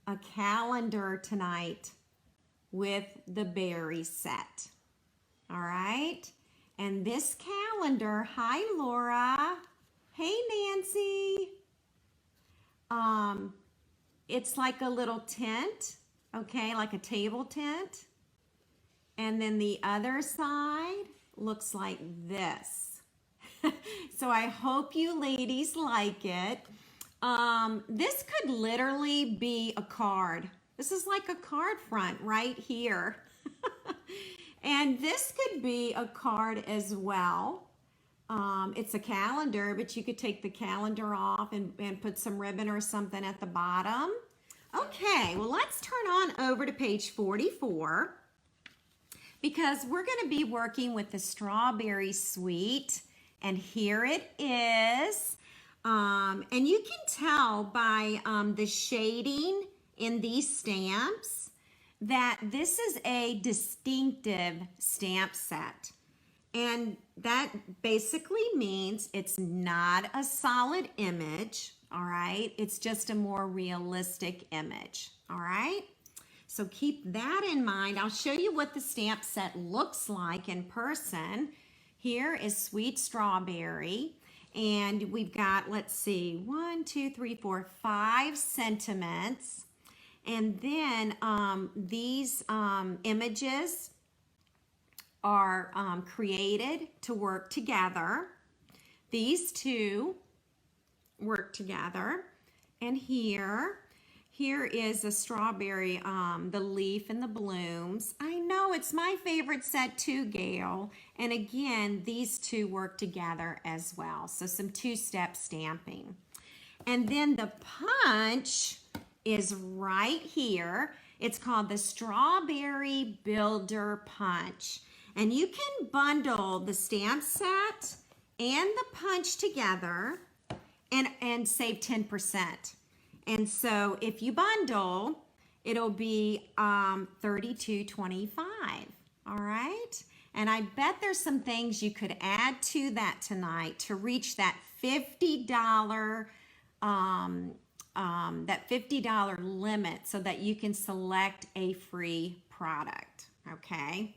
a calendar tonight with the berry set. All right. And this calendar, hi Laura. Hey Nancy. It's like a little tent, okay, like a table tent. And then the other side looks like this. So I hope you ladies like it. This could literally be a card. This is like a card front right here. And this could be a card as well. It's a calendar, but you could take the calendar off and put some ribbon or something at the bottom. Okay, well, let's turn on over to page 44 because we're going to be working with the strawberry sweet. And here it is. And you can tell by the shading in these stamps that this is a distinctive stamp set. And that basically means it's not a solid image, all right? It's just a more realistic image, all right? So keep that in mind. I'll show you what the stamp set looks like in person. Here is Sweet Strawberry. And we've got, let's see, 1, 2, 3, 4, 5 sentiments. And then these images are created to work together. These two work together. And here is a strawberry, the leaf and the blooms. I know it's my favorite set too, Gail. And again, these two work together as well. So some two-step stamping. And then the punch is right here. It's called the Strawberry Builder Punch. And you can bundle the stamp set and the punch together and save 10%. And so if you bundle, it'll be $32.25. All right. And I bet there's some things you could add to that tonight to reach that $50 limit so that you can select a free product. Okay.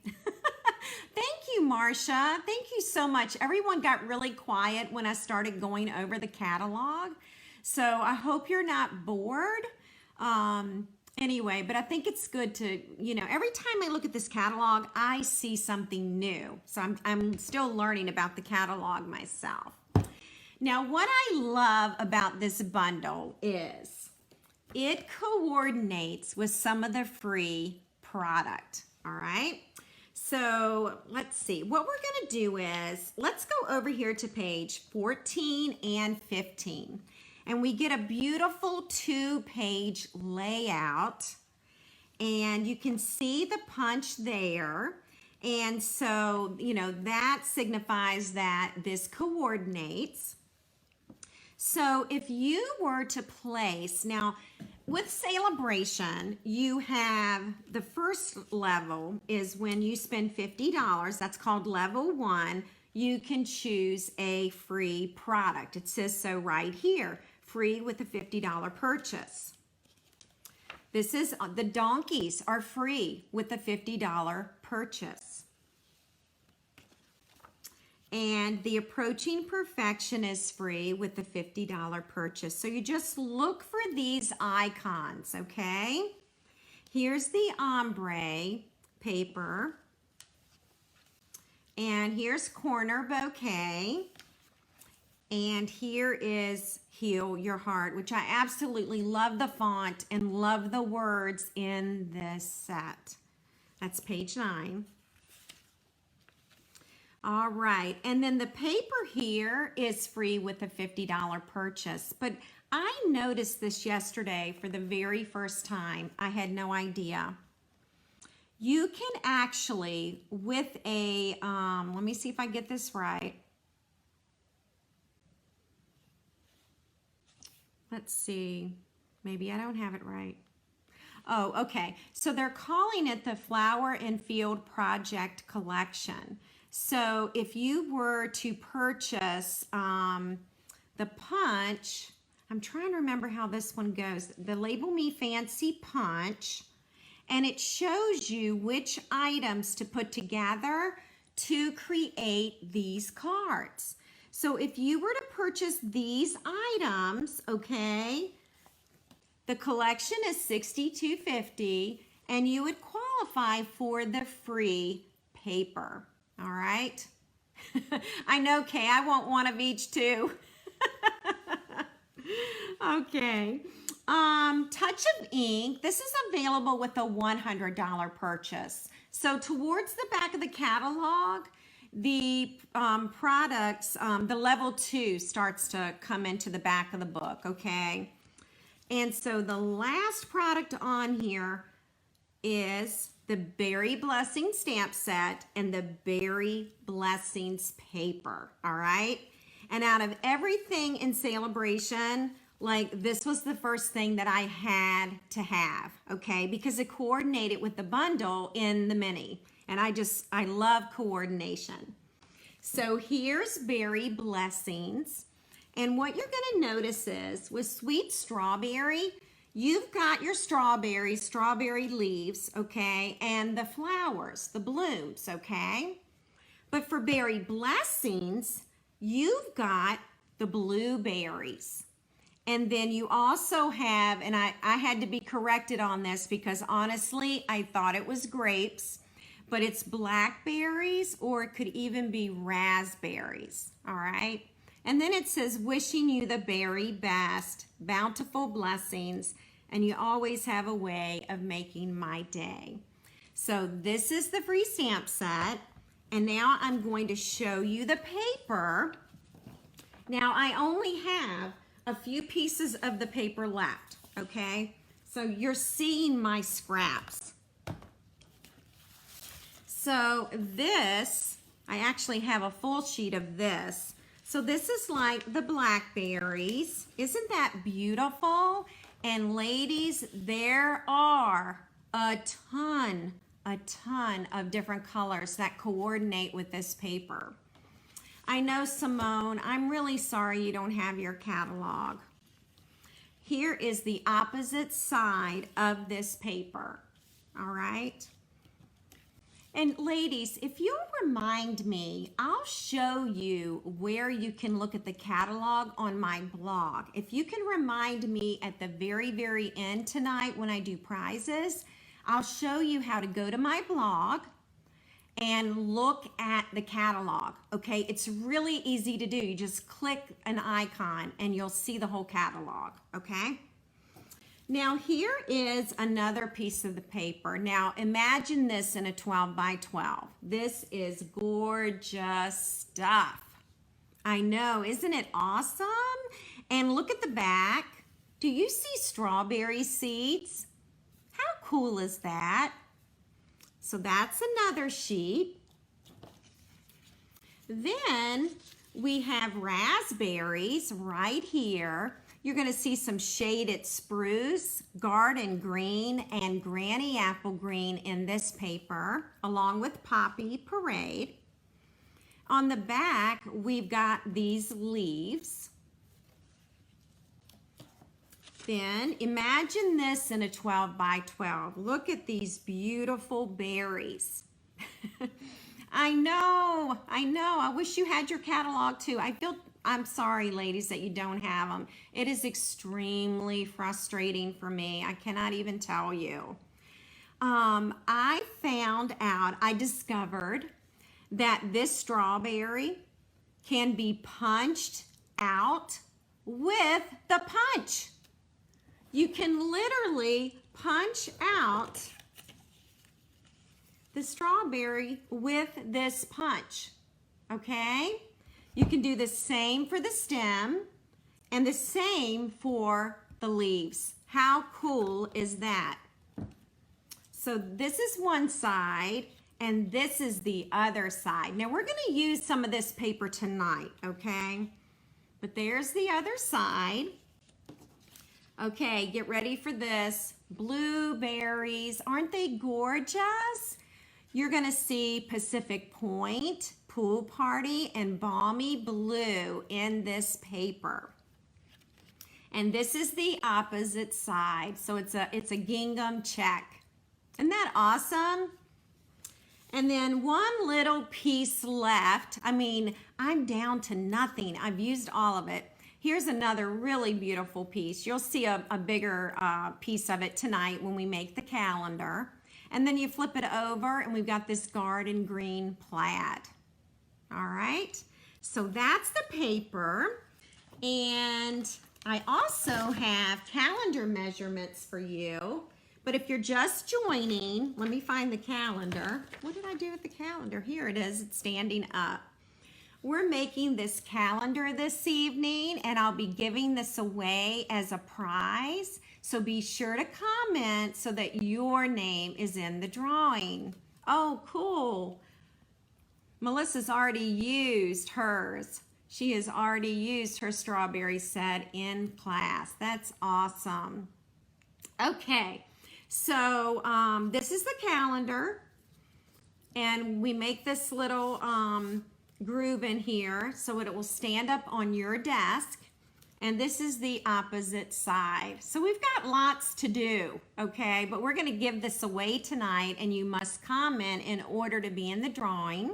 Thank you, Marcia. Thank you so much. Everyone got really quiet when I started going over the catalog. So I hope you're not bored. Anyway, but I think it's good to, you know, every time I look at this catalog, I see something new. So I'm still learning about the catalog myself. Now, what I love about this bundle is it coordinates with some of the free product, all right? So let's see, what we're gonna do is, let's go over here to page 14 and 15. And we get a beautiful 2-page layout. And you can see the punch there. And so, you know, that signifies that this coordinates. So if you were to place, now with Celebration, you have the first level is when you spend $50. That's called level 1. You can choose a free product. It says so right here, free with a $50 purchase. This is, the donkeys are free with a $50 purchase. And the Approaching Perfection is free with the $50 purchase. So you just look for these icons, okay? Here's the ombre paper. And here's Corner Bouquet. And here is Heal Your Heart, which I absolutely love the font and love the words in this set. That's page 9. All right, and then the paper here is free with a $50 purchase. But I noticed this yesterday for the very first time. I had no idea. You can actually, with a, let me see if I get this right. Let's see, maybe I don't have it right. Oh, okay, so they're calling it the Flower and Field Project Collection. So if you were to purchase the punch, I'm trying to remember how this one goes. The Label Me Fancy Punch, and it shows you which items to put together to create these cards. So if you were to purchase these items, okay, the collection is $62.50, and you would qualify for the free paper. All right. I know, Kay, I want one of each too. Okay. Touch of Ink. This is available with a $100 purchase. So towards the back of the catalog, the products, the level 2 starts to come into the back of the book, okay? And so the last product on here is the Berry Blessings stamp set and the Berry Blessings paper, all right? And out of everything in Celebration, like this was the first thing that I had to have, okay? Because it coordinated with the bundle in the mini. And I love coordination. So here's Berry Blessings. And what you're gonna notice is with Sweet Strawberry, you've got your strawberry leaves, okay? And the flowers, the blooms, okay? But for Berry Blessings, you've got the blueberries. And then you also have, and I had to be corrected on this because honestly, I thought it was grapes, but it's blackberries, or it could even be raspberries, all right? And then it says, wishing you the very best, bountiful blessings, and you always have a way of making my day. So this is the free stamp set. And now I'm going to show you the paper. Now I only have a few pieces of the paper left, okay? So you're seeing my scraps. So this, I actually have a full sheet of this. So this is like the blackberries. Isn't that beautiful? And ladies, there are a ton of different colors that coordinate with this paper. I know, Simone, I'm really sorry you don't have your catalog. Here is the opposite side of this paper, all right? And ladies, if you'll remind me, I'll show you where you can look at the catalog on my blog. If you can remind me at the very, very end tonight when I do prizes, I'll show you how to go to my blog and look at the catalog, okay? It's really easy to do. You just click an icon and you'll see the whole catalog, okay? Now here is another piece of the paper. Now imagine this in a 12 by 12. This is gorgeous stuff. I know, isn't it awesome? And look at the back. Do you see strawberry seeds? How cool is that? So that's another sheet. Then we have raspberries right here. You're going to see some shaded spruce, garden green, and granny apple green in this paper, along with poppy parade. On the back, we've got these leaves. Then imagine this in a 12 by 12. Look at these beautiful berries. I know. I wish you had your catalog too. I'm sorry, ladies, that you don't have them. It is extremely frustrating for me. I cannot even tell you. I discovered that this strawberry can be punched out with the punch. You can literally punch out the strawberry with this punch, okay? You can do the same for the stem and the same for the leaves. How cool is that? So this is one side and this is the other side. Now we're gonna use some of this paper tonight, okay? But there's the other side. Okay, get ready for this. Blueberries, aren't they gorgeous? You're gonna see Pacific Point, Pool Party, and Balmy Blue in this paper. And this is the opposite side. So it's a gingham check. Isn't that awesome? And then one little piece left. I mean, I'm down to nothing. I've used all of it. Here's another really beautiful piece. You'll see a bigger piece of it tonight when we make the calendar. And then you flip it over and we've got this garden green plaid. All right, so that's the paper. And I also have calendar measurements for you. But if you're just joining, let me find the calendar. What did I do with the calendar? Here it is, it's standing up. We're making this calendar this evening, and I'll be giving this away as a prize. So be sure to comment so that your name is in the drawing. Oh, cool. Melissa's already used hers. She has already used her strawberry set in class. That's awesome. Okay. So this is the calendar, and we make this little groove in here so it will stand up on your desk, and this is the opposite side. So we've got lots to do, okay, but we're going to give this away tonight, and you must comment in order to be in the drawing.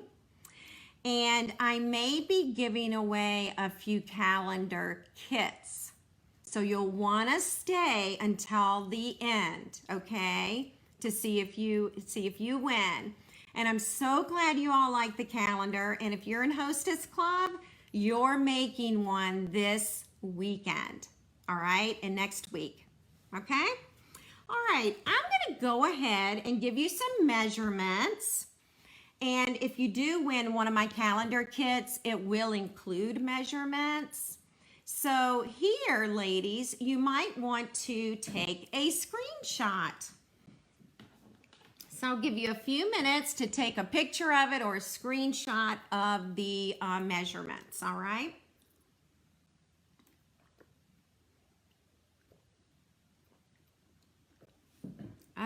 And I may be giving away a few calendar kits. So you'll want to stay until the end, okay, to see if you win. And I'm so glad you all like the calendar. And if you're in Hostess Club, you're making one this weekend, all right, and next week, okay? All right, I'm going to go ahead and give you some measurements. And if you do win one of my calendar kits, it will include measurements. So here, ladies, you might want to take a screenshot. So I'll give you a few minutes to take a picture of it or a screenshot of the measurements, all right?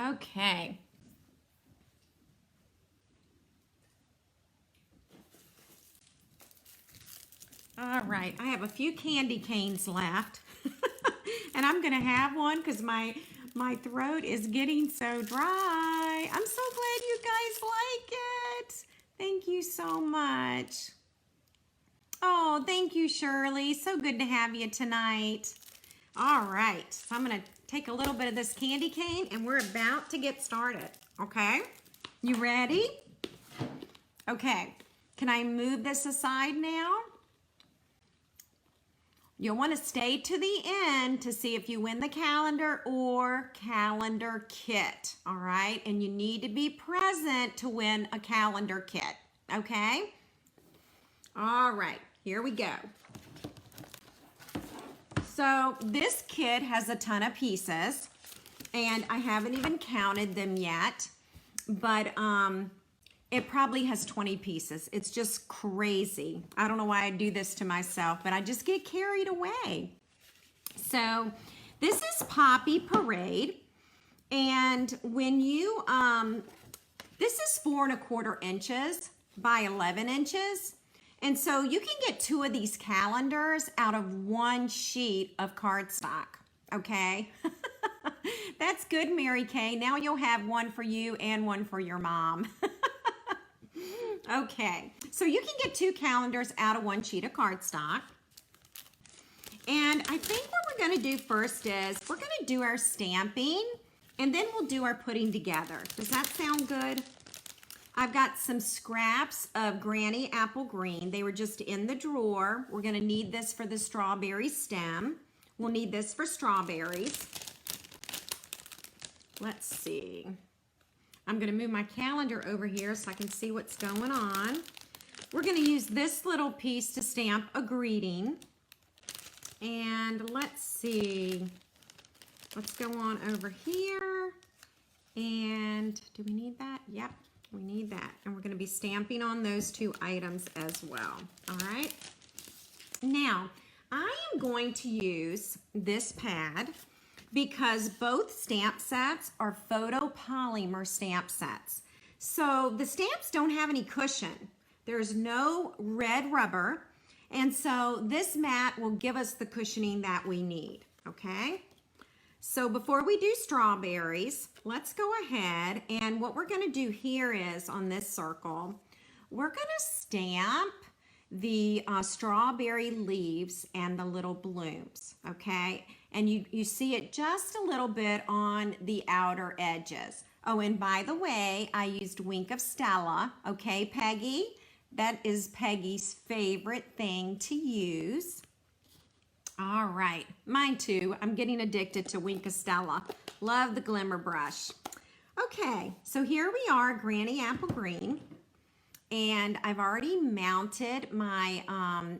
Okay. All right, I have a few candy canes left, and I'm gonna have one because my throat is getting so dry. I'm so glad you guys like it. Thank you so much. Oh, thank you, Shirley. So good to have you tonight. All right, so I'm gonna take a little bit of this candy cane, and we're about to get started, okay? You ready? Okay, can I move this aside now? You'll want to stay to the end to see if you win the calendar or calendar kit, all right? And you need to be present to win a calendar kit, okay? All right, here we go. So this kit has a ton of pieces, and I haven't even counted them yet, but it probably has 20 pieces. It's just crazy. I don't know why I do this to myself, but I just get carried away. So this is Poppy Parade. And when you, this is 4 1/4 inches by 11 inches. And so you can get 2 of these calendars out of 1 sheet of cardstock, okay? That's good, Mary Kay. Now you'll have one for you and one for your mom. Okay, so you can get 2 calendars out of 1 sheet of cardstock. And I think what we're going to do first is we're going to do our stamping, and then we'll do our putting together. Does that sound good? I've got some scraps of Granny Apple Green. They were just in the drawer. We're going to need this for the strawberry stem. We'll need this for strawberries. Let's see. I'm going to move my calendar over here so I can see what's going on. We're going to use this little piece to stamp a greeting. And let's see. Let's go on over here. And do we need that? Yep, we need that. And we're going to be stamping on those 2 items as well. All right. Now, I am going to use this pad because both stamp sets are photopolymer stamp sets. So the stamps don't have any cushion. There's no red rubber. And so this mat will give us the cushioning that we need. okay? So before we do strawberries, let's go ahead, and what we're gonna do here is, on this circle, we're gonna stamp the strawberry leaves and the little blooms, okay? And you see it just a little bit on the outer edges. Oh, and by the way, I used Wink of Stella, okay, Peggy? That is Peggy's favorite thing to use. All right, mine too. I'm getting addicted to Wink of Stella. Love the glimmer brush. Okay, so here we are, Granny Apple Green. And I've already mounted my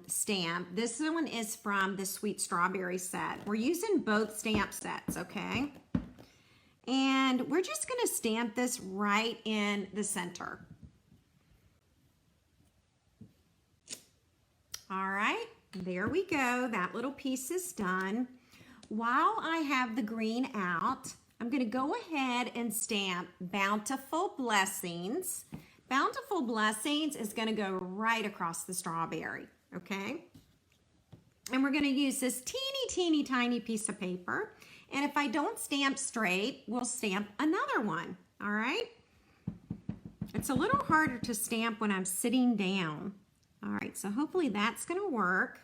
stamp. This one is from the Sweet Strawberry set. We're using both stamp sets, okay? And we're just gonna stamp this right in the center. All right, there we go. That little piece is done. While I have the green out, I'm gonna go ahead and stamp Bountiful Blessings. Bountiful Blessings is gonna go right across the strawberry, okay? And we're gonna use this teeny tiny piece of paper. And if I don't stamp straight, we'll stamp another one, all right? It's a little harder to stamp when I'm sitting down. All right, so hopefully that's gonna work.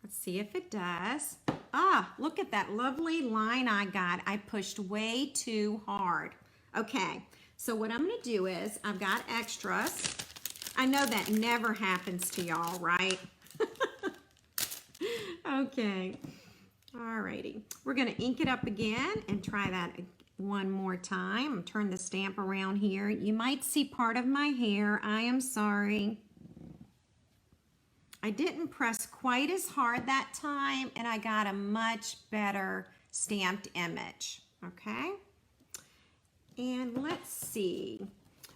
Let's see if it does. Ah, look at that lovely line I got. I pushed way too hard. Okay. So what I'm gonna do is, I've got extras. I know that never happens to y'all, right? Okay, alrighty. We're gonna ink it up again and try that one more time. Turn the stamp around here. You might see part of my hair. I am sorry. I didn't press quite as hard that time, and I got a much better stamped image, okay? And let's see.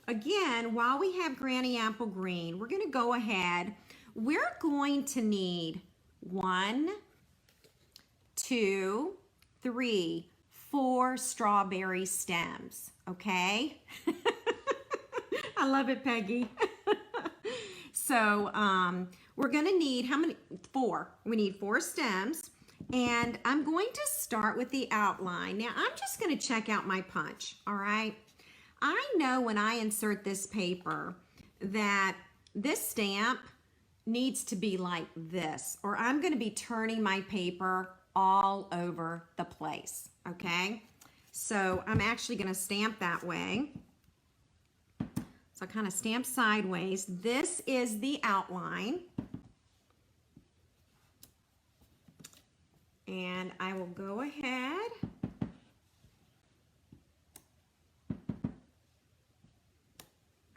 Again, while we have Granny Apple Green, we're gonna go ahead. We're going to need 1, 2, 3, 4 strawberry stems, okay? I love it, Peggy. So we're gonna need, how many? 4. We need 4 stems. And I'm going to start with the outline. Now, I'm just going to check out my punch, all right? I know when I insert this paper that this stamp needs to be like this, or I'm going to be turning my paper all over the place, okay? So I'm actually going to stamp that way. So I kind of stamp sideways. This is the outline. And I will go ahead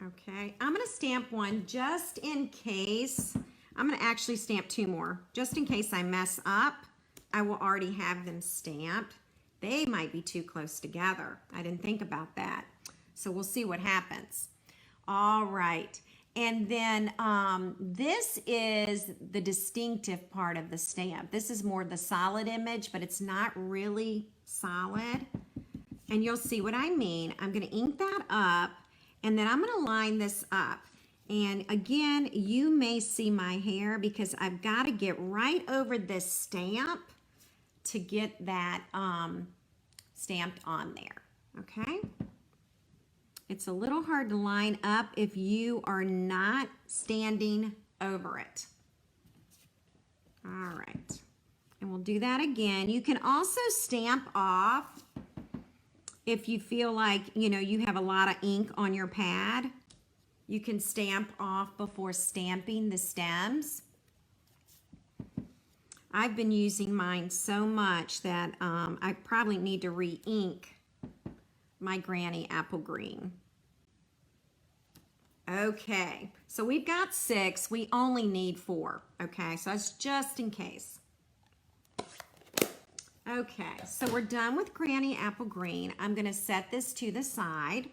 okay, I'm going to stamp one just in case. I'm going to actually stamp 2 more just in case I mess up. I will already have them stamped. They might be too close together. I didn't think about that, so we'll see what happens. All right. And then this is the distinctive part of the stamp. This is more the solid image, but it's not really solid. And you'll see what I mean. I'm going to ink that up, and then I'm going to line this up. And again, you may see my hair because I've got to get right over this stamp to get that stamped on there, okay? It's a little hard to line up if you are not standing over it. All right, and we'll do that again. You can also stamp off if you feel like, you know, you have a lot of ink on your pad. You can stamp off before stamping the stems. I've been using mine so much that I probably need to re-ink my Granny Apple Green. Okay, so we've got 6. We only need 4. Okay, so that's just in case. Okay, so we're done with Granny Apple Green. I'm going to set this to the side.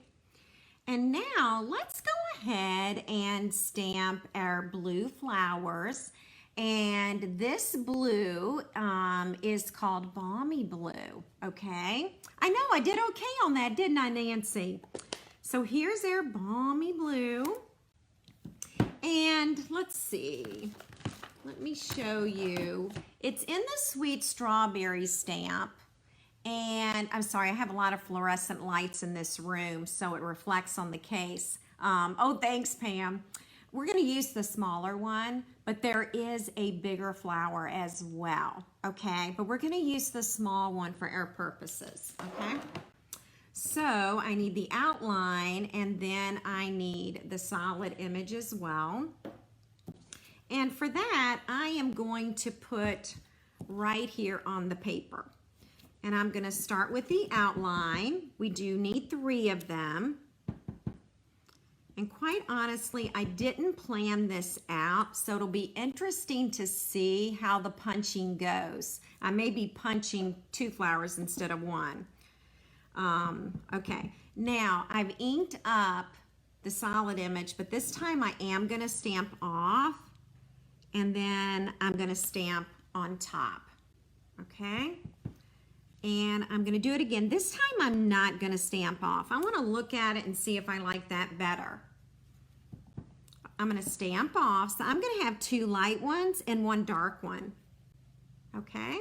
And now let's go ahead and stamp our blue flowers. And this blue is called Balmy Blue, okay? I know I did okay on that, didn't I, Nancy? So here's our Balmy Blue. And let's see. let me show you. It's in the Sweet Strawberry stamp. And I'm sorry, I have a lot of fluorescent lights in this room, so it reflects on the case. Oh, thanks, Pam. We're going to use the smaller one, but there is a bigger flower as well, okay? But we're going to use the small one for our purposes, okay? So I need the outline, and then I need the solid image as well. And for that, I am going to put right here on the paper. And I'm going to start with the outline. We do need 3 of them. And quite honestly, I didn't plan this out, so it'll be interesting to see how the punching goes. I may be punching 2 flowers instead of 1. Okay, now I've inked up the solid image, but this time I am going to stamp off, and then I'm going to stamp on top, okay? And I'm going to do it again. This time I'm not going to stamp off. I want to look at it and see if I like that better. I'm going to stamp off. So I'm going to have 2 light ones and 1 dark one. Okay,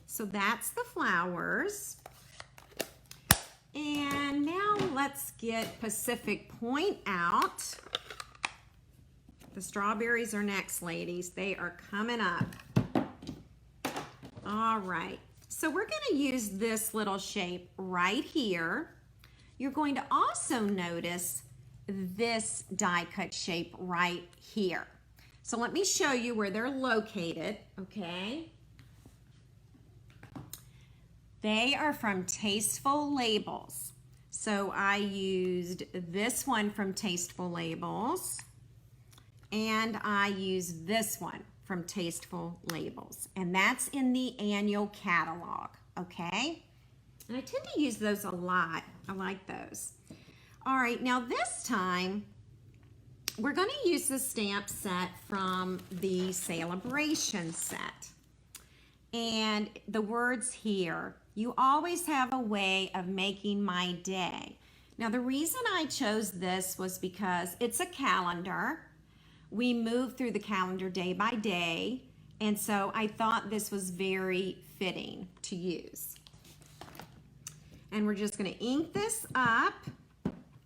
so that's the flowers. And now let's get Pacific Point out. The strawberries are next, ladies. They are coming up. All right. So we're going to use this little shape right here. You're going to also notice this die cut shape right here. So let me show you where they're located, okay? They are from Tasteful Labels. So I used this one from Tasteful Labels, and I used this one from Tasteful Labels, and that's in the annual catalog, okay? And I tend to use those a lot. I like those. All right, now this time, we're gonna use the stamp set from the Celebration set. And the words here, you always have a way of making my day. Now the reason I chose this was because it's a calendar. We move through the calendar day by day, and so I thought this was very fitting to use. And we're just going to ink this up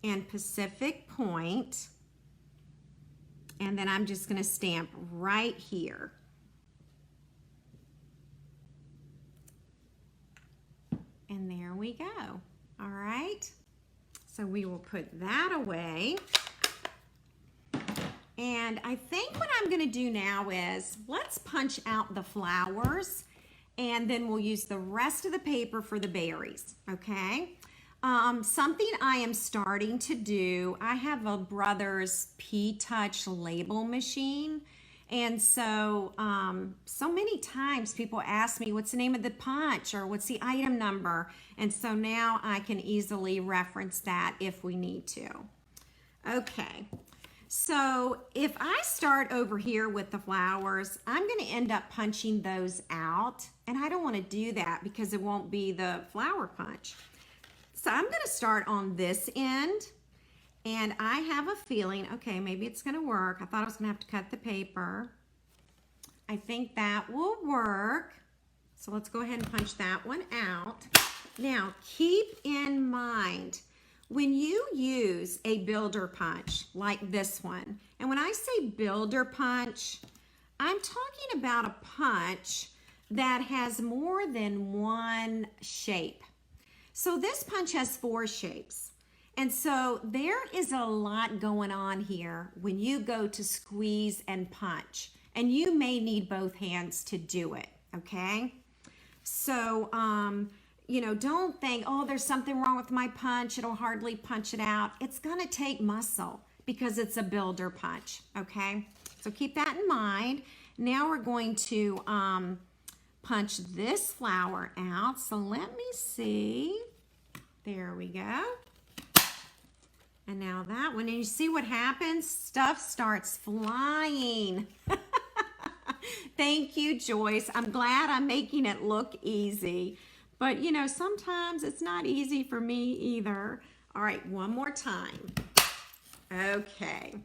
and Pacific Point, and then I'm just going to stamp right here. And there we go. All right, so we will put that away. And I think what I'm going to do now is let's punch out the flowers, and then we'll use the rest of the paper for the berries, okay? Something I am starting to do, I have a Brothers P-Touch label machine, and so so many times people ask me what's the name of the punch or what's the item number, and so now I can easily reference that if we need to. Okay. So if I start over here with the flowers, I'm going to end up punching those out, and I don't want to do that because it won't be the flower punch. So I'm going to start on this end, and I have a feeling, okay, maybe it's going to work. I thought I was going to have to cut the paper. I think that will work. So let's go ahead and punch that one out. Now, keep in mind, when you use a builder punch like this one, and when I say builder punch, I'm talking about a punch that has more than 1 shape. So this punch has 4 shapes. And so there is a lot going on here when you go to squeeze and punch, and you may need both hands to do it, okay? So, you know, don't think, oh, there's something wrong with my punch. It'll hardly punch it out. It's going to take muscle because it's a builder punch, okay? So keep that in mind. Now we're going to punch this flower out. So let me see. There we go. And now that one, and you see what happens? Stuff starts flying. Thank you, Joyce. I'm glad I'm making it look easy. But, you know, sometimes it's not easy for me either. All right, one more time. Okay.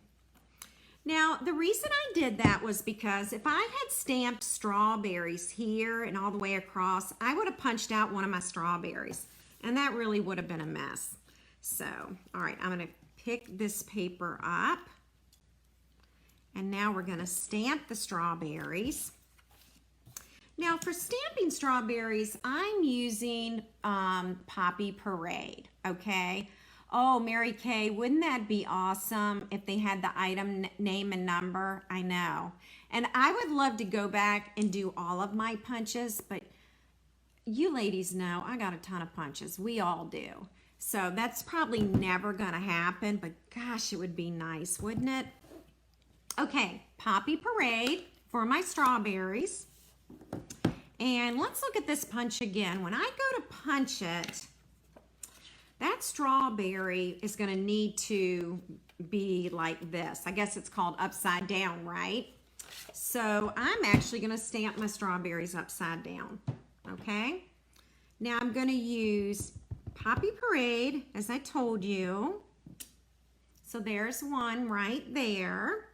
Now, the reason I did that was because if I had stamped strawberries here and all the way across, I would have punched out one of my strawberries, and that really would have been a mess. So, all right, I'm going to pick this paper up, and now we're going to stamp the strawberries. Now, for stamping strawberries, I'm using Poppy Parade, okay? Oh, Mary Kay, wouldn't that be awesome if they had the item name and number? I know. And I would love to go back and do all of my punches, but you ladies know I got a ton of punches. We all do. So that's probably never going to happen, but gosh, it would be nice, wouldn't it? Okay, Poppy Parade for my strawberries. And let's look at this punch again. When I go to punch it, that strawberry is going to need to be like this. I guess it's called upside down, right? So I'm actually going to stamp my strawberries upside down, okay? Now I'm going to use Poppy Parade, as I told you. So there's one right there.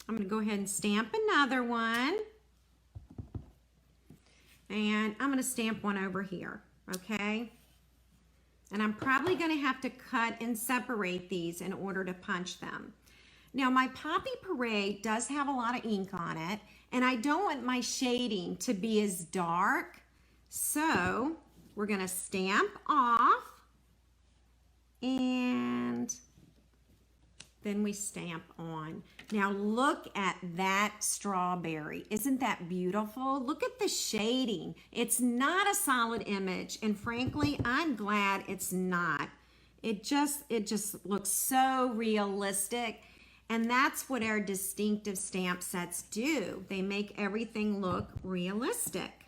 I'm going to go ahead and stamp another one. And I'm going to stamp one over here, okay? And I'm probably going to have to cut and separate these in order to punch them. Now, my Poppy Parade does have a lot of ink on it, and I don't want my shading to be as dark. So we're going to stamp off, and then we stamp on. Now look at that strawberry. Isn't that beautiful? Look at the shading. It's not a solid image, and frankly, I'm glad it's not. It just looks so realistic, and that's what our distinctive stamp sets do. They make everything look realistic.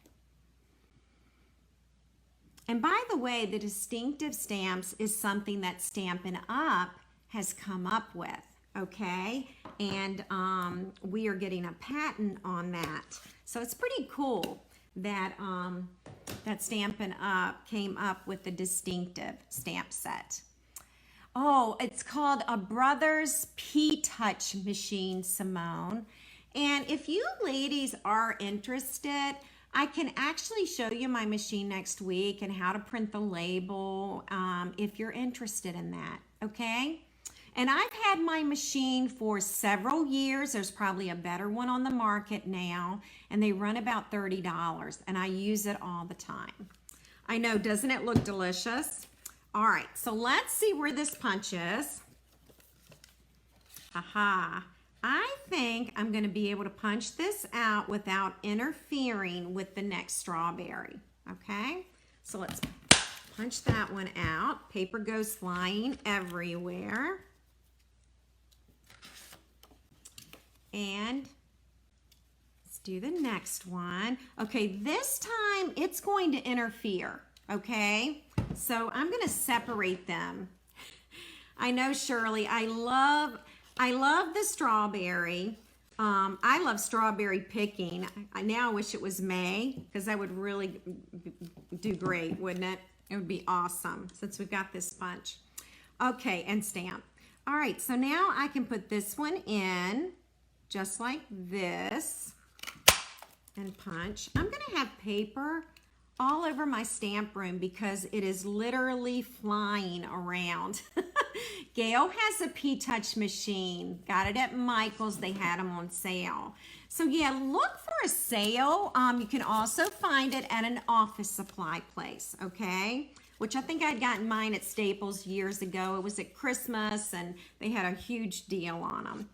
And by the way, the distinctive stamps is something that Stampin' Up! Has come up with, okay? And we are getting a patent on that. So it's pretty cool that, that Stampin' Up! Came up with the distinctive stamp set. Oh, it's called a Brothers P-Touch machine, Simone. And if you ladies are interested, I can actually show you my machine next week and how to print the label if you're interested in that, okay? And I've had my machine for several years. There's probably a better one on the market now, and they run about $30, and I use it all the time. I know, doesn't it look delicious? All right, so let's see where this punch is. Aha. I think I'm going to be able to punch this out without interfering with the next strawberry, okay? So let's punch that one out. Paper goes flying everywhere. And let's do the next one. Okay, this time it's going to interfere, okay? So I'm going to separate them. I know, Shirley, I love the strawberry. I love strawberry picking. I now wish it was May, because that would really do great, wouldn't it? It would be awesome since we've got this bunch. Okay, and stamp. All right, so now I can put this one in just like this and punch. I'm going to have paper all over my stamp room because it is literally flying around. Gail has a P-Touch machine. Got it at Michael's. They had them on sale. So yeah, look for a sale. You can also find it at an office supply place, okay? Which I think I'd gotten mine at Staples years ago. It was at Christmas and they had a huge deal on them.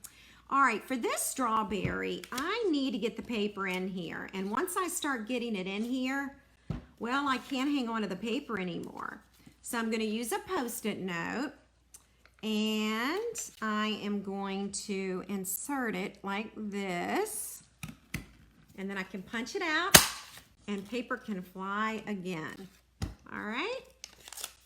All right, for this strawberry, I need to get the paper in here. And once I start getting it in here, well, I can't hang on to the paper anymore. So I'm going to use a Post-it note. And I am going to insert it like this. And then I can punch it out and paper can fly again. All right?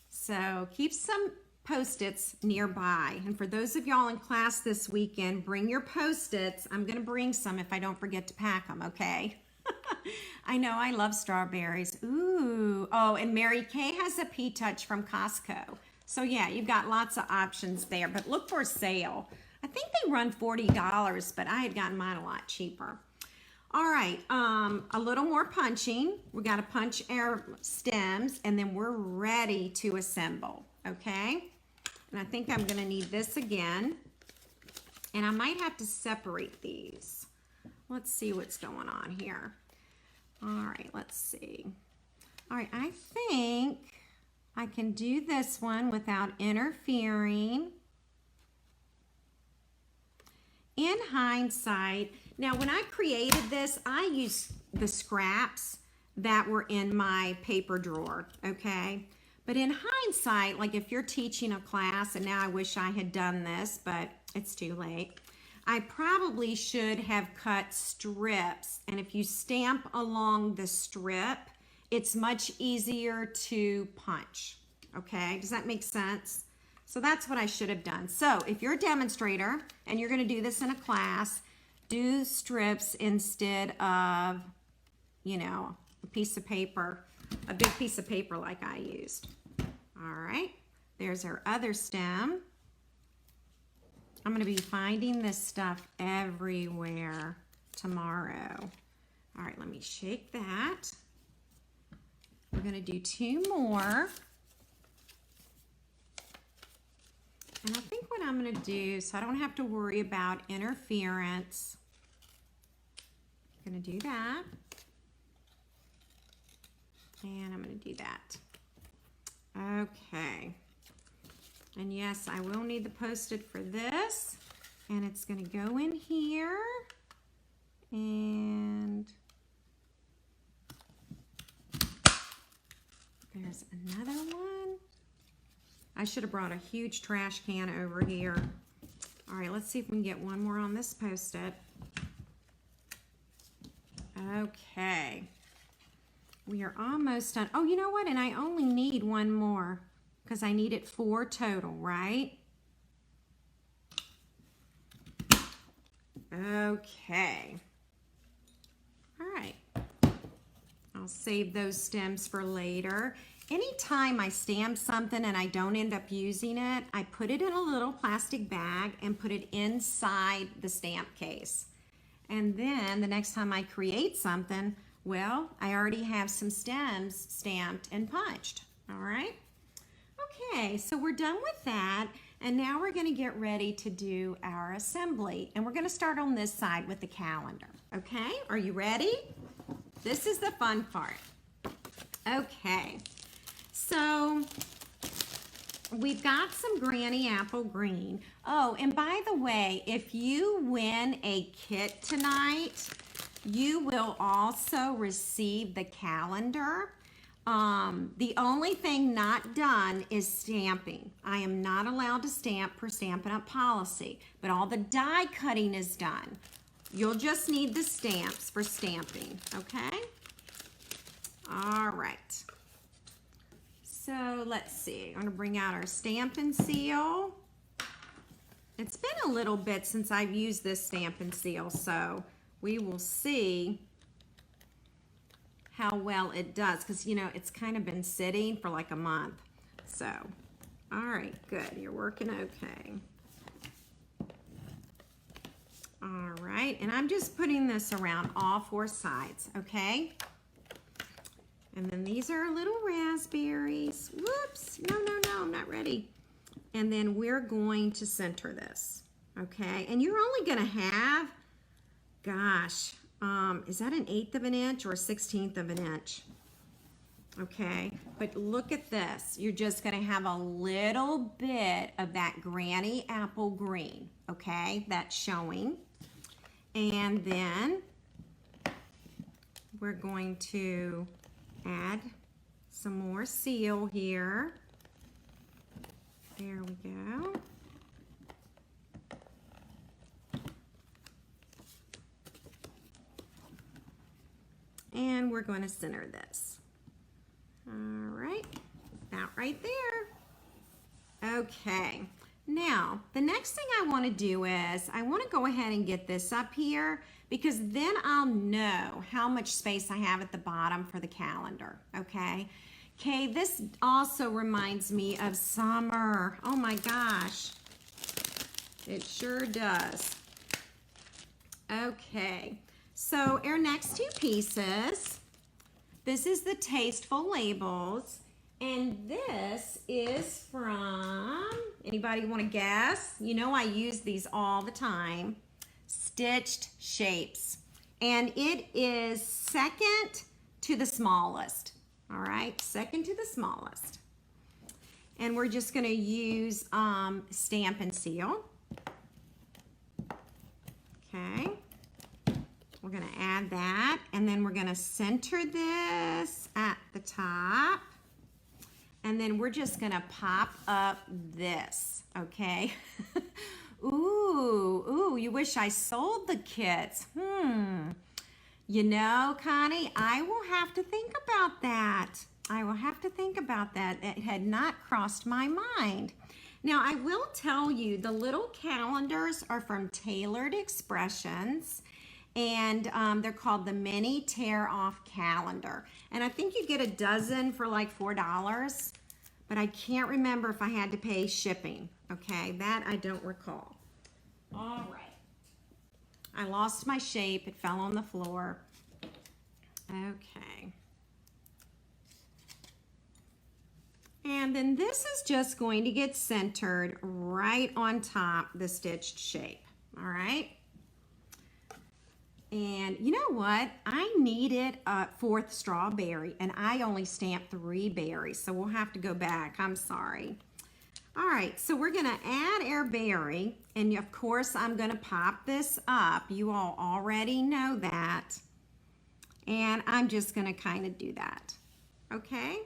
So keep some Post-its nearby. And for those of y'all in class this weekend, bring your Post-its. I'm going to bring some if I don't forget to pack them, okay? I know, I love strawberries. Ooh. Oh, and Mary Kay has a P-Touch from Costco. So yeah, you've got lots of options there, but look for a sale. I think they run $40, but I had gotten mine a lot cheaper. All right, a little more punching. We got to punch our stems, and then we're ready to assemble, okay? And I think I'm gonna need this again, and I might have to separate these. Let's see what's going on here. All right, let's see. All right, I think I can do this one without interfering. In hindsight, now when I created this, I used the scraps that were in my paper drawer, okay? But in hindsight, like if you're teaching a class, and now I wish I had done this, but it's too late, I probably should have cut strips. And if you stamp along the strip, it's much easier to punch, okay? Does that make sense? So that's what I should have done. So if you're a demonstrator and you're gonna do this in a class, do strips instead of, you know, a piece of paper, a big piece of paper like I used. All right, there's our other stem. I'm gonna be finding this stuff everywhere tomorrow. All right, let me shake that. We're gonna do 2 more. And I think what I'm gonna do, so I don't have to worry about interference, I'm gonna do that. And I'm gonna do that. Okay. And yes, I will need the Post-it for this. And it's gonna go in here. And there's another one. I should have brought a huge trash can over here. All right, let's see if we can get one more on this Post-it. Okay. We are almost done. Oh, you know what? And I only need one more because I needed 4 total, right? Okay. All right. I'll save those stems for later. Anytime I stamp something and I don't end up using it, I put it in a little plastic bag and put it inside the stamp case. And then the next time I create something, well, I already have some stems stamped and punched, all right? Okay, so we're done with that, and now we're gonna get ready to do our assembly. And we're gonna start on this side with the calendar, okay? Are you ready? This is the fun part. Okay, so we've got some Granny Apple Green. Oh, and by the way, if you win a kit tonight, you will also receive the calendar. The only thing not done is stamping. I am not allowed to stamp per Stampin' Up! Policy, but all the die cutting is done. You'll just need the stamps for stamping, okay? All right. So let's see, I'm gonna bring out our Stampin' Seal. It's been a little bit since I've used this Stampin' Seal, so we will see how well it does, because you know it's kind of been sitting for like a month. So, all right, good, you're working okay. All right, and I'm just putting this around all 4 sides, okay? And then these are little raspberries. Whoops, no, I'm not ready. And then we're going to center this, okay? And you're only gonna have, gosh, is that an 1/8 of an inch or a 1/16 of an inch? Okay, but look at this. You're just gonna have a little bit of that Granny Apple Green, okay? That's showing. And then we're going to add some more seal here. There we go. And we're going to center this. All right, about right there. Okay, now the next thing I want to do is I want to go ahead and get this up here, because then I'll know how much space I have at the bottom for the calendar, okay? Okay, this also reminds me of summer. Oh my gosh. It sure does. Okay, so our next two pieces, this is the Tasteful Labels, and this is from, anybody want to guess? You know I use these all the time. Stitched Shapes, and it is second to the smallest. All right, second to the smallest. And we're just going to use Stamp and Seal. Okay, we're going to add that, and then we're going to center this at the top, and then we're just going to pop up this, okay? Ooh, you wish I sold the kits. You know, Connie, I will have to think about that. I will have to think about that. It had not crossed my mind. Now, I will tell you, the little calendars are from Tailored Expressions, and they're called the Mini Tear Off Calendar. And I think you get a dozen for like $4, but I can't remember if I had to pay shipping. Okay, that I don't recall. All right. I lost my shape. It fell on the floor. Okay. And then this is just going to get centered right on top the stitched shape. All right. And you know what? I needed a 4th strawberry, and I only stamped 3 berries, so we'll have to go back. I'm sorry. All right, so we're gonna add our berry, and of course I'm gonna pop this up. You all already know that. And I'm just gonna kind of do that, okay?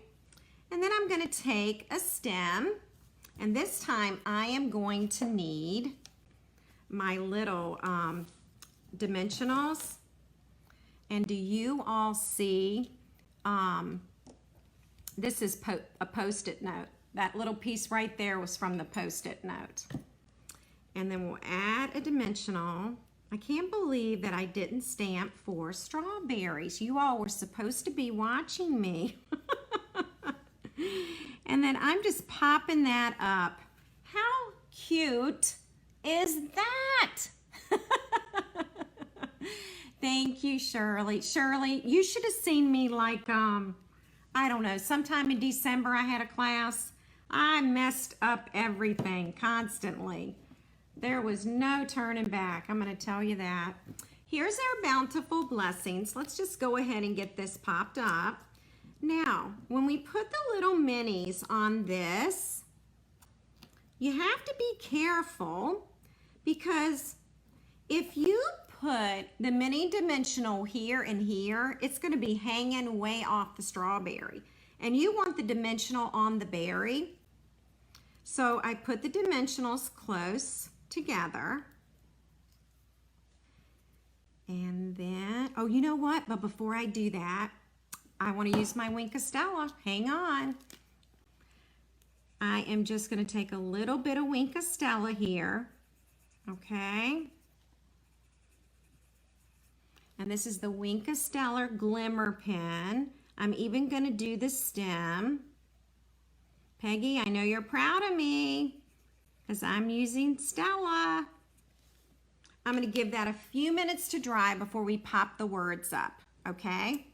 And then I'm gonna take a stem, and this time I am going to need my little dimensionals. And do you all see, this is a Post-it note. That little piece right there was from the Post-it note. And then we'll add a dimensional. I can't believe that I didn't stamp 4 strawberries. You all were supposed to be watching me. And then I'm just popping that up. How cute is that? Thank you, Shirley. Shirley, you should have seen me like, I don't know, sometime in December I had a class. I messed up everything constantly. There was no turning back, I'm going to tell you that. Here's our Bountiful Blessings. Let's just go ahead and get this popped up. Now, when we put the little minis on this, you have to be careful, because if you put the mini dimensional here and here, it's going to be hanging way off the strawberry. And you want the dimensional on the berry. So I put the dimensionals close together. And then, oh, you know what? But before I do that, I want to use my Wink of Stella. Hang on. I am just going to take a little bit of Wink of Stella here. Okay. And this is the Wink of Stella Glimmer Pen. I'm even going to do the stem. Peggy, I know you're proud of me because I'm using Stella. I'm going to give that a few minutes to dry before we pop the words up, okay?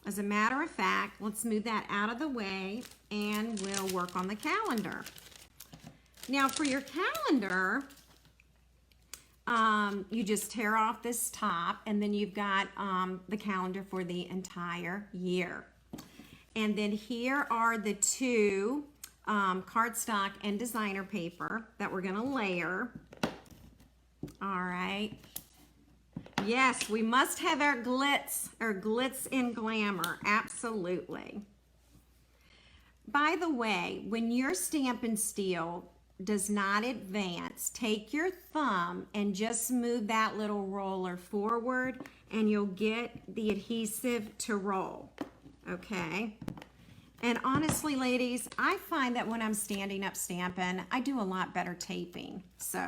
As a matter of fact, let's move that out of the way and we'll work on the calendar. Now for your calendar, you just tear off this top, and then you've got the calendar for the entire year. And then here are the 2 cardstock and designer paper that we're going to layer. All right. Yes, we must have our glitz and glamour. Absolutely. By the way, when your Stampin' Steel does not advance, take your thumb and just move that little roller forward, and you'll get the adhesive to roll. Okay. And honestly, ladies, I find that when I'm standing up stamping, I do a lot better taping. So,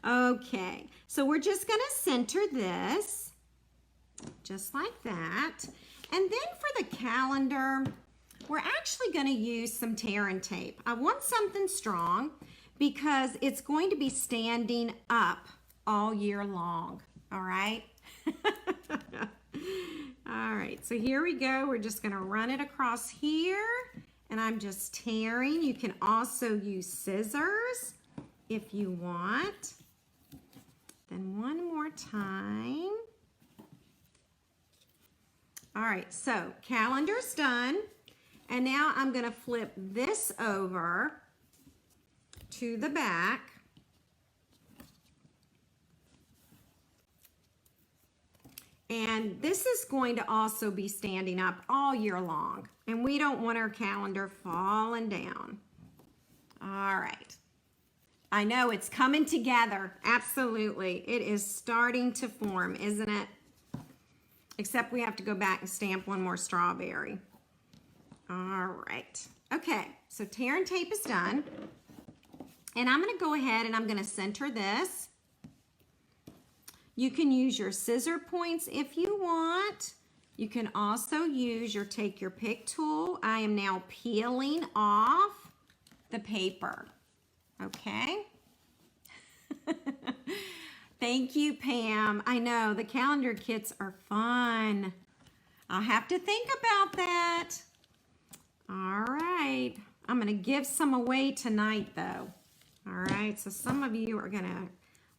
okay. So we're just going to center this just like that. And then for the calendar, we're actually going to use some tear and tape. I want something strong because it's going to be standing up all year long, all right? All right, so here we go. We're just gonna run it across here, and I'm just tearing. You can also use scissors if you want. Then one more time. All right, so calendar's done. And now I'm gonna flip this over to the back. And this is going to also be standing up all year long. And we don't want our calendar falling down. All right. I know it's coming together. Absolutely. It is starting to form, isn't it? Except we have to go back and stamp one more strawberry. All right. Okay, so tear and tape is done. And I'm going to go ahead and I'm going to center this. You can use your scissor points if you want. You can also use your take your pick tool. I am now peeling off the paper. Okay. Thank you, Pam. I know the calendar kits are fun. I'll have to think about that. All right. I'm going to give some away tonight, though. All right. So some of you are going to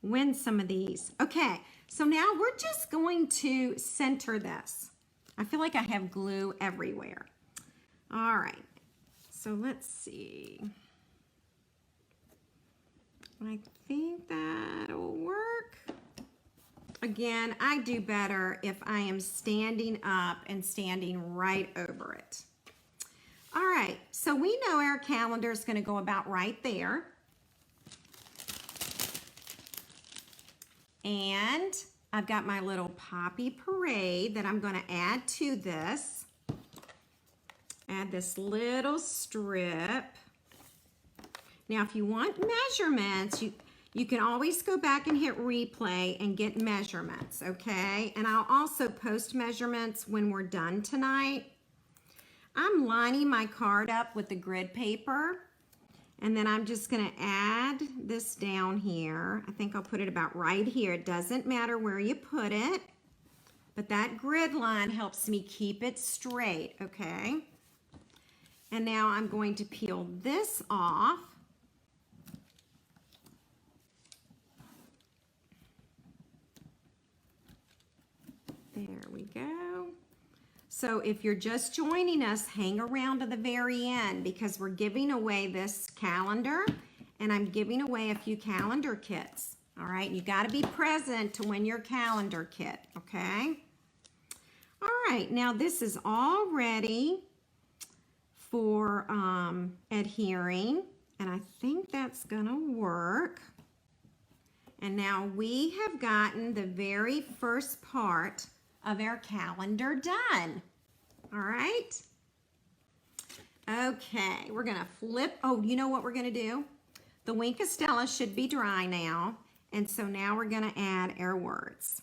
win some of these. Okay. So now we're just going to center this. I feel like I have glue everywhere. All right. So let's see. I think that'll work. Again, I do better if I am standing up and standing right over it. All right, so we know our calendar is going to go about right there. And I've got my little poppy parade that I'm going to add to this. Add this little strip. Now, if you want measurements, you can always go back and hit replay and get measurements, okay? And I'll also post measurements when we're done tonight. I'm lining my card up with the grid paper, and then I'm just gonna add this down here. I think I'll put it about right here. It doesn't matter where you put it, but that grid line helps me keep it straight, okay? And now I'm going to peel this off. There we go. So if you're just joining us, hang around to the very end because we're giving away this calendar and I'm giving away a few calendar kits. All right, you got to be present to win your calendar kit, okay? All right, now this is all ready for adhering, and I think that's gonna work. And now we have gotten the very first part of our calendar done. All right. Okay, we're gonna flip. Oh, you know what we're gonna do? The Wink of Stella should be dry now. And so now we're gonna add our words.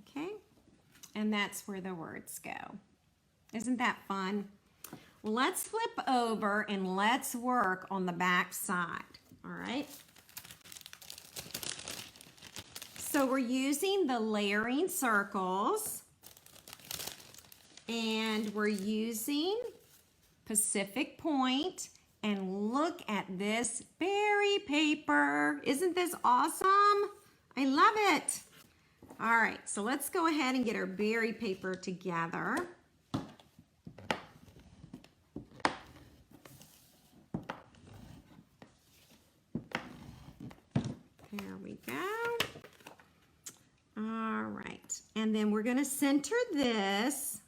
Okay, and that's where the words go. Isn't that fun? Well, let's flip over and let's work on the back side. All right. So we're using the layering circles and we're using Pacific Point, and look at this berry paper. Isn't this awesome? I love it. All right, so let's go ahead and get our berry paper together. There we go. All right, and then we're gonna center this.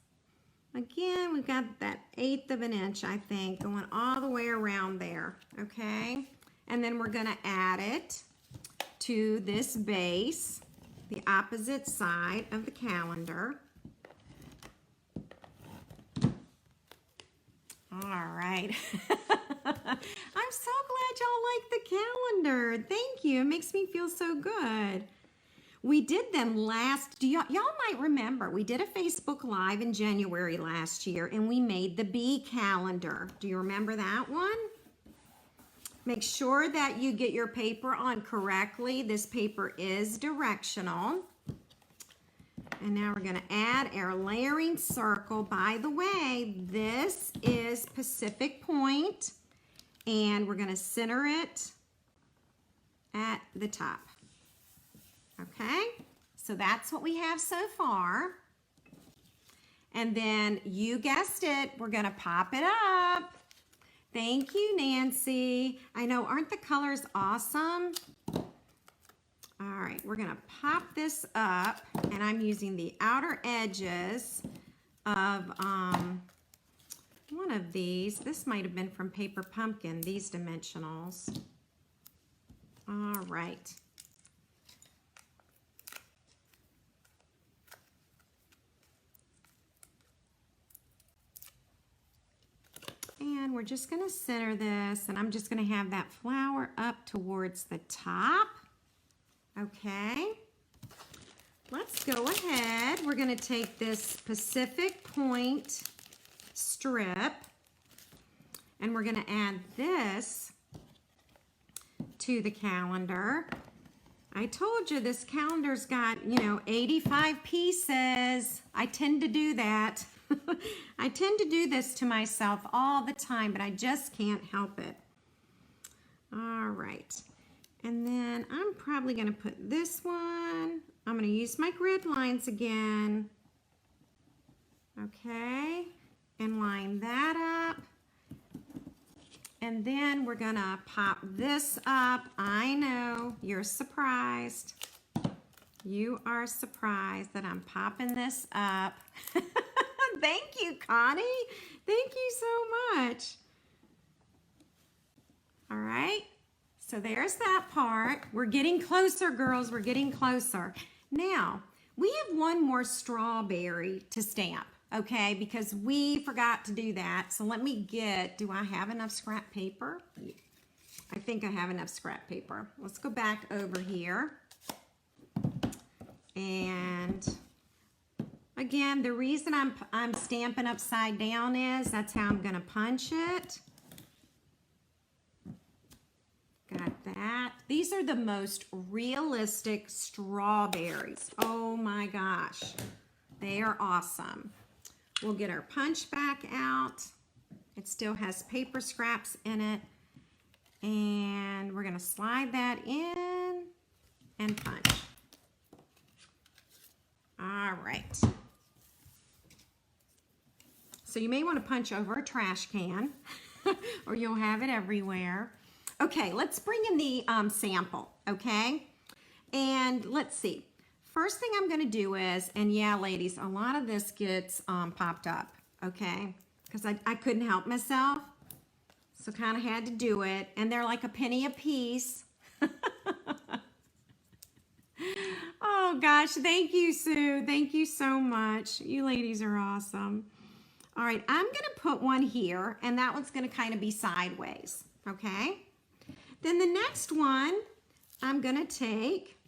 Again, we've got that 1/8 of an inch, I think, going all the way around there, okay? And then we're gonna add it to this base, the opposite side of the calendar. All right. I'm so glad y'all like the calendar. Thank you, it makes me feel so good. We did them last, y'all might remember, we did a Facebook Live in January last year and we made the bee calendar. Do you remember that one? Make sure that you get your paper on correctly. This paper is directional. And now we're going to add our layering circle. By the way, this is Pacific Point, and we're going to center it at the top. Okay, so that's what we have so far. And then you guessed it, we're going to pop it up. Thank you, Nancy. I know, aren't the colors awesome? All right, we're gonna pop this up, and I'm using the outer edges of one of these. This might have been from Paper Pumpkin, these dimensionals. All right. And we're just gonna center this, and I'm just gonna have that flower up towards the top. Okay, let's go ahead. We're going to take this Pacific Point strip, and we're going to add this to the calendar. I told you this calendar's got, 85 pieces. I tend to do that. I tend to do this to myself all the time, but I just can't help it. All right. And then I'm probably going to put this one. I'm going to use my grid lines again. Okay. And line that up. And then we're going to pop this up. I know you're surprised. You are surprised that I'm popping this up. Thank you, Connie. Thank you so much. All right. So there's that part. We're getting closer, girls. We're getting closer. Now, we have one more strawberry to stamp, okay? Because we forgot to do that. So let me get, do I have enough scrap paper? I think I have enough scrap paper. Let's go back over here. And again, the reason I'm stamping upside down is that's how I'm gonna punch it. Got that. These are the most realistic strawberries. Oh my gosh. They are awesome. We'll get our punch back out. It still has paper scraps in it. And we're going to slide that in and punch. All right. So you may want to punch over a trash can or you'll have it everywhere. Okay, let's bring in the sample, okay? And let's see. First thing I'm going to do is, and yeah, ladies, a lot of this gets popped up, okay? Because I couldn't help myself, so kind of had to do it. And they're like a penny a piece. Oh, gosh, thank you, Sue. Thank you so much. You ladies are awesome. All right, I'm going to put one here, and that one's going to kind of be sideways, okay? Then the next one, I'm going to take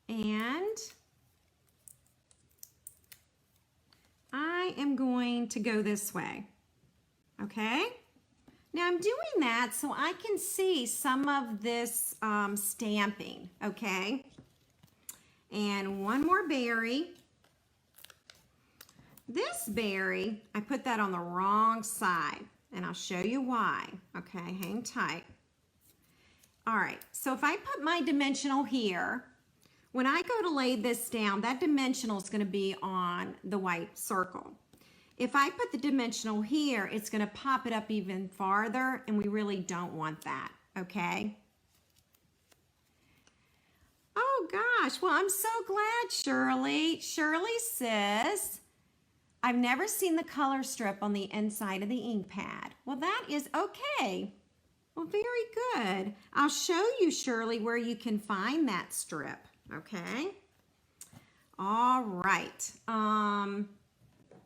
and I am going to go this way, okay? Now I'm doing that so I can see some of this stamping, okay? And one more berry. This berry, I put that on the wrong side. And I'll show you why. Okay, hang tight. All right, so if I put my dimensional here, when I go to lay this down, that dimensional is going to be on the white circle. If I put the dimensional here, it's going to pop it up even farther, and we really don't want that, okay? Oh gosh, well, I'm so glad, Shirley. Shirley says, I've never seen the color strip on the inside of the ink pad. Well, that is okay. Well, very good. I'll show you, Shirley, where you can find that strip, okay? All right.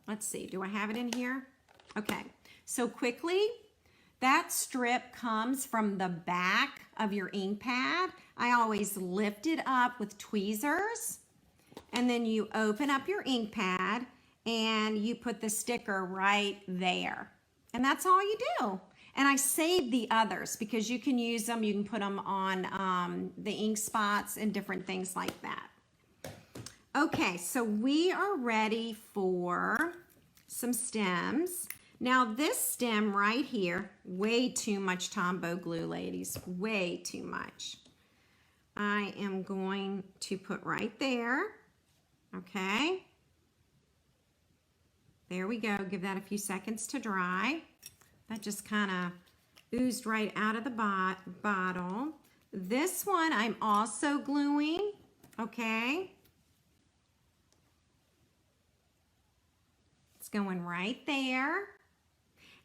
Let's see, do I have it in here? Okay, so quickly, that strip comes from the back of your ink pad. I always lift it up with tweezers, and then you open up your ink pad, and you put the sticker right there, And that's all you do. And I saved the others because you can use them. You can put them on the ink spots and different things like that. Okay, so we are ready for some stems. Now this stem right here, way too much Tombow glue, ladies, way too much. I am going to put right there, okay? There we go, give that a few seconds to dry. That just kind of oozed right out of the bottle. This one I'm also gluing, okay? It's going right there.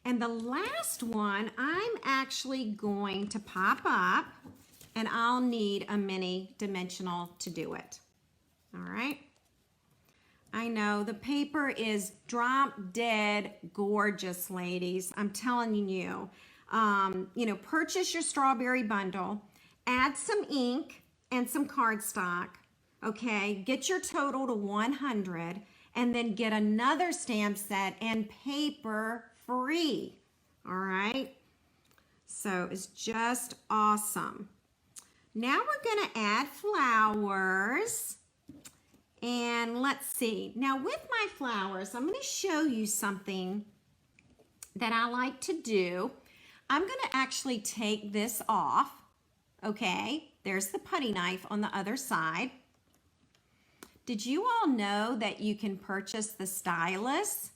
And the last one, I'm actually going to pop up, and I'll need a mini dimensional to do it. All right. I know the paper is drop dead gorgeous, ladies. I'm telling you. You know, purchase your strawberry bundle, add some ink and some cardstock. Okay, get your total to 100, and then get another stamp set and paper free. All right, so it's just awesome. Now we're going to add flowers, and let's see. Now with my flowers, I'm going to show you something that I like to do. I'm going to actually take this off. Okay, there's the putty knife on the other side. Did you all know that you can purchase the stylus?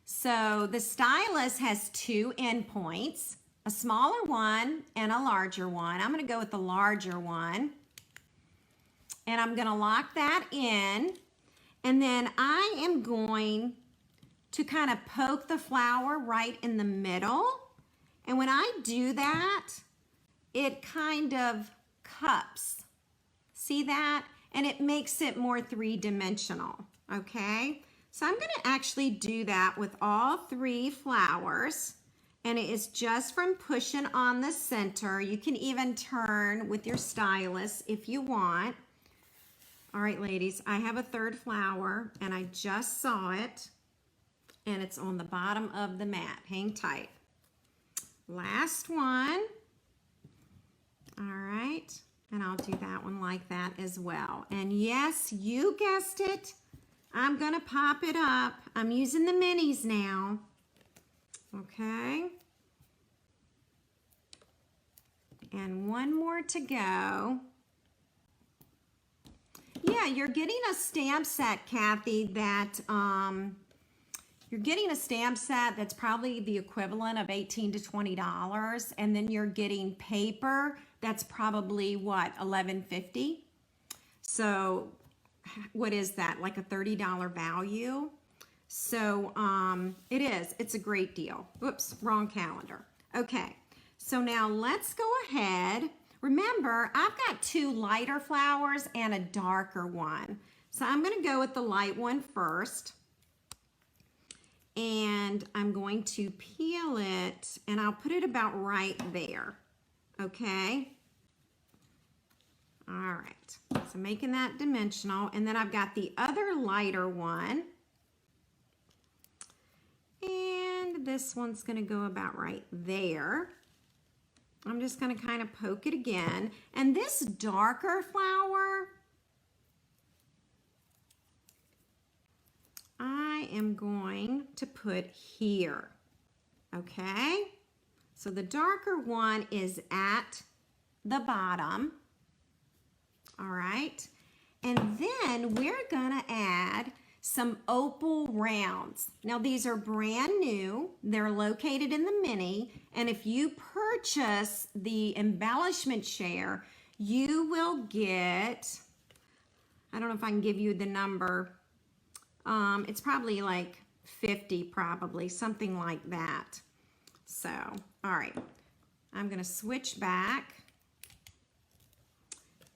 So the stylus has two end points, a smaller one and a larger one. I'm going to go with the larger one. And I'm going to lock that in. And then I am going to kind of poke the flower right in the middle. And when I do that, it kind of cups. See that? And it makes it more three-dimensional, okay? So I'm going to actually do that with all three flowers, and it is just from pushing on the center. You can even turn with your stylus if you want. All right, ladies, I have a third flower, and I just saw it, and it's on the bottom of the mat. Hang tight. Last one. All right, and I'll do that one like that as well. And yes, you guessed it. I'm going to pop it up. I'm using the minis now. Okay. And one more to go. Yeah, you're getting a stamp set, Kathy, that you're getting a stamp set that's probably the equivalent of $18 to $20, and then you're getting paper that's probably what, $11.50. So what is that, like a $30 value? So it is, it's a great deal. Whoops, wrong calendar. Okay, so now let's go ahead. Remember, I've got two lighter flowers and a darker one. So I'm going to go with the light one first. And I'm going to peel it, and I'll put it about right there. Okay? All right. So making that dimensional. And then I've got the other lighter one. And this one's going to go about right there. I'm just going to kind of poke it again. And this darker flower, I am going to put here. Okay? So the darker one is at the bottom. All right? And then we're going to add some opal rounds. Now these are brand new. They're located in the mini, and if you purchase the embellishment share, you will get, I don't know if I can give you the number, it's probably like 50, probably something like that. So, all right, I'm going to switch back.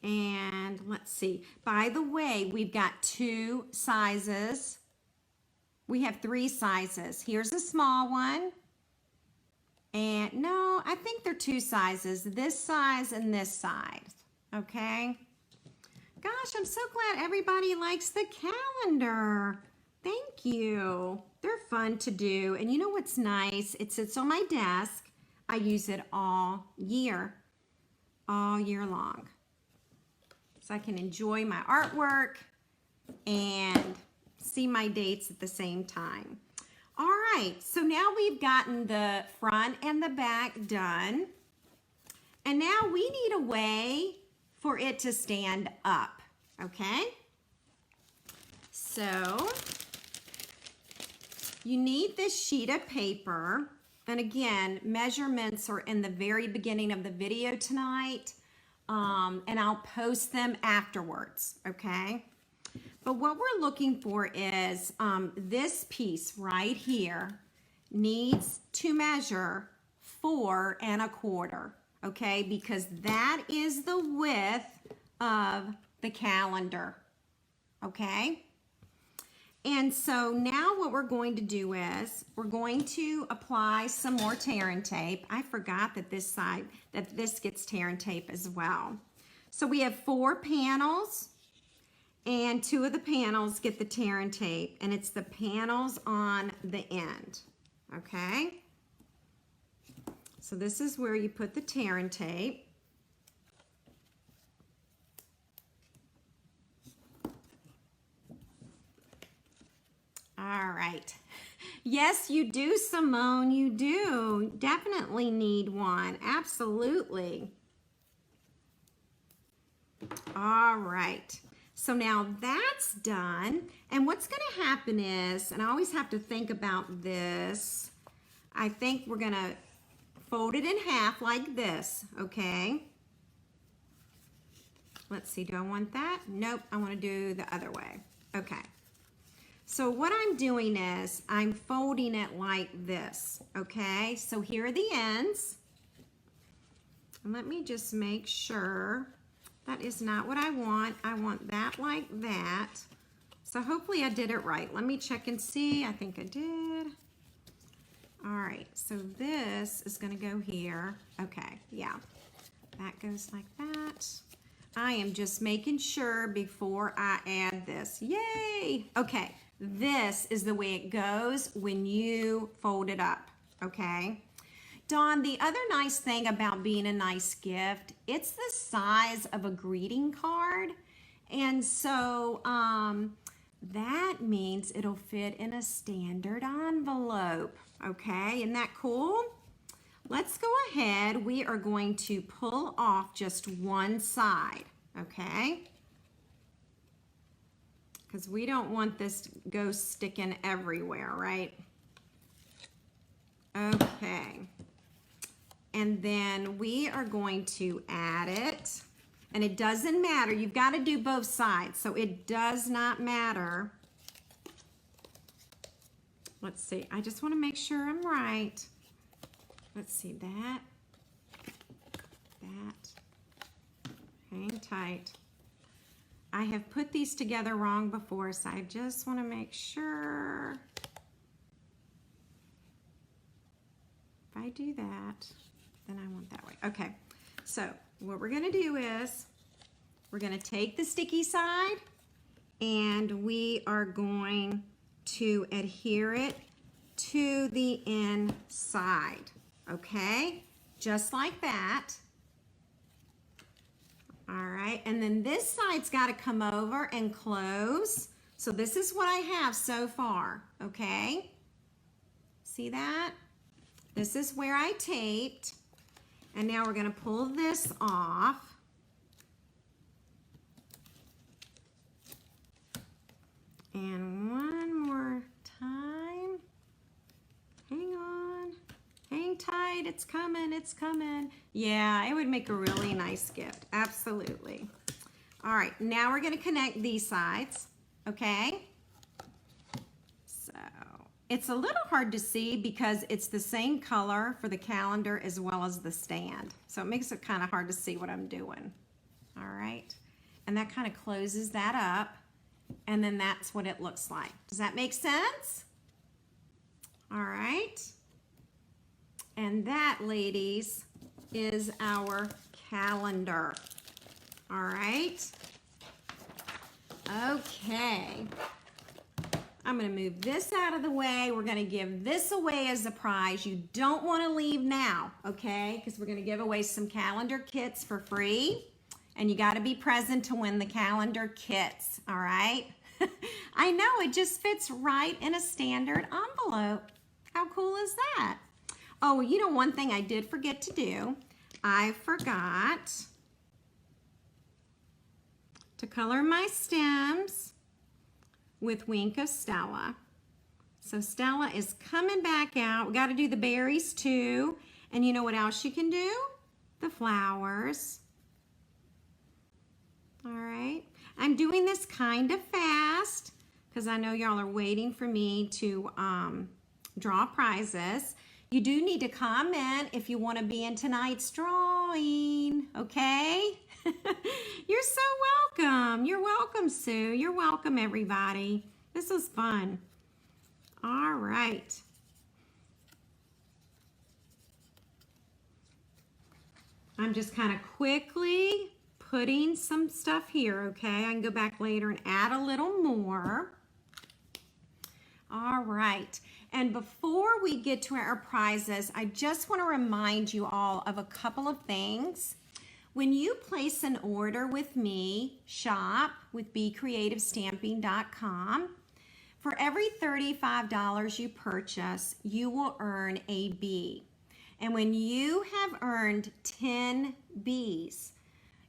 And let's see. By the way, we've got two sizes. We have three sizes. Here's a small one. And no, I think they're two sizes. This size and this size. Okay. Gosh, I'm so glad everybody likes the calendar. Thank you. They're they're fun to do. And you know what's nice? It sits on my desk. I use it all year long. So I can enjoy my artwork and see my dates at the same time. All right, so now we've gotten the front and the back done. And now we need a way for it to stand up, okay? So you need this sheet of paper. And again, measurements are in the very beginning of the video tonight. And I'll post them afterwards, okay? But what we're looking for is this piece right here needs to measure 4 1/4, okay? Because that is the width of the calendar, okay? And so now what we're going to do is we're going to apply some more tear and tape. I forgot that this gets tear and tape as well. So we have 4 panels, and 2 of the panels get the tear and tape, and it's the panels on the end, okay? So this is where you put the tear and tape. All right. Yes, you do, Simone. You do. Definitely need one. Absolutely. All right. So now that's done. And what's going to happen is, and I always have to think about this, I think we're going to fold it in half like this, okay? Let's see, do I want that? Nope, I want to do the other way. Okay. So what I'm doing is I'm folding it like this, okay? So here are the ends. And let me just make sure that is not what I want. I want that like that. So hopefully I did it right. Let me check and see. I think I did. All right, so this is gonna go here. Okay, yeah, that goes like that. I am just making sure before I add this. Yay! Okay, this is the way it goes when you fold it up, okay? Dawn, the other nice thing about being a nice gift, it's the size of a greeting card. And so that means it'll fit in a standard envelope, okay? Isn't that cool? Let's go ahead. We are going to pull off just one side, okay? Because we don't want this to go sticking everywhere, right? Okay. And then we are going to add it. And it doesn't matter. You've got to do both sides. So it does not matter. Let's see. I just want to make sure I'm right. Let's see. That. Hang tight. I have put these together wrong before, so I just want to make sure. If I do that, then I want that way. Okay, so what we're going to do is we're going to take the sticky side and we are going to adhere it to the inside, okay? Just like that. All right, and then this side's got to come over and close. So this is what I have so far, okay? See that? This is where I taped. And now we're going to pull this off. And one more time. Hang on. Hang tight. It's coming. It's coming. Yeah, it would make a really nice gift. Absolutely. All right. Now we're going to connect these sides. Okay. So it's a little hard to see because it's the same color for the calendar as well as the stand. So it makes it kind of hard to see what I'm doing. All right. And that kind of closes that up. And then that's what it looks like. Does that make sense? All right. And that, ladies, is our calendar. All right. Okay. I'm going to move this out of the way. We're going to give this away as a prize. You don't want to leave now, okay? Because we're going to give away some calendar kits for free. And you got to be present to win the calendar kits, all right? I know, it just fits right in a standard envelope. How cool is that? Oh, you know, one thing I did forget to do. I forgot to color my stems with Wink of Stella. So Stella is coming back out. We got to do the berries too. And you know what else you can do? The flowers. All right. I'm doing this kind of fast because I know y'all are waiting for me to draw prizes. You do need to comment if you want to be in tonight's drawing, okay? You're so welcome. You're welcome, Sue. You're welcome, everybody. This was fun. All right. I'm just kind of quickly putting some stuff here, okay? I can go back later and add a little more. All right. And before we get to our prizes, I just want to remind you all of a couple of things. When you place an order with me, shop with BeCreativeStamping.com. For every $35 you purchase, you will earn a bee. And when you have earned 10 bees,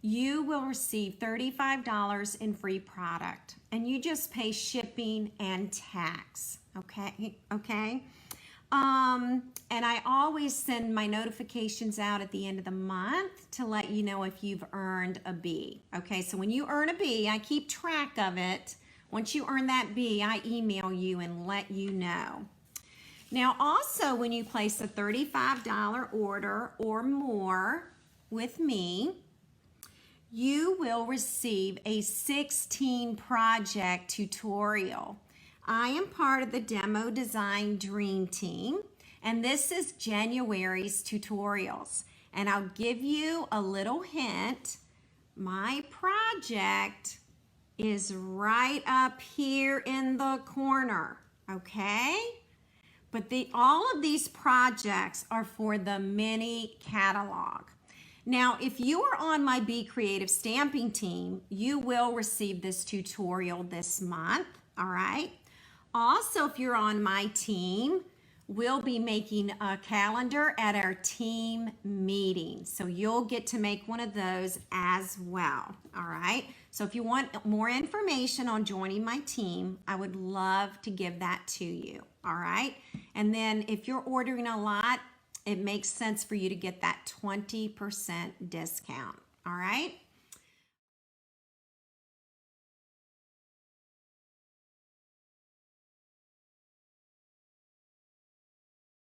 you will receive $35 in free product. And you just pay shipping and tax, okay? And I always send my notifications out at the end of the month to let you know if you've earned a bee. Okay, so when you earn a bee, I keep track of it. Once you earn that bee, I email you and let you know. Now also, when you place a $35 order or more with me, you will receive a 16 project tutorial. I am part of the Demo Design Dream Team, and this is January's tutorials. And I'll give you a little hint. My project is right up here in the corner, okay? But all of these projects are for the mini catalog. Now, if you are on my Be Creative Stamping team, you will receive this tutorial this month, all right? Also, if you're on my team, we'll be making a calendar at our team meeting. So you'll get to make one of those as well, all right? So if you want more information on joining my team, I would love to give that to you, all right? And then if you're ordering a lot, it makes sense for you to get that 20% discount, all right?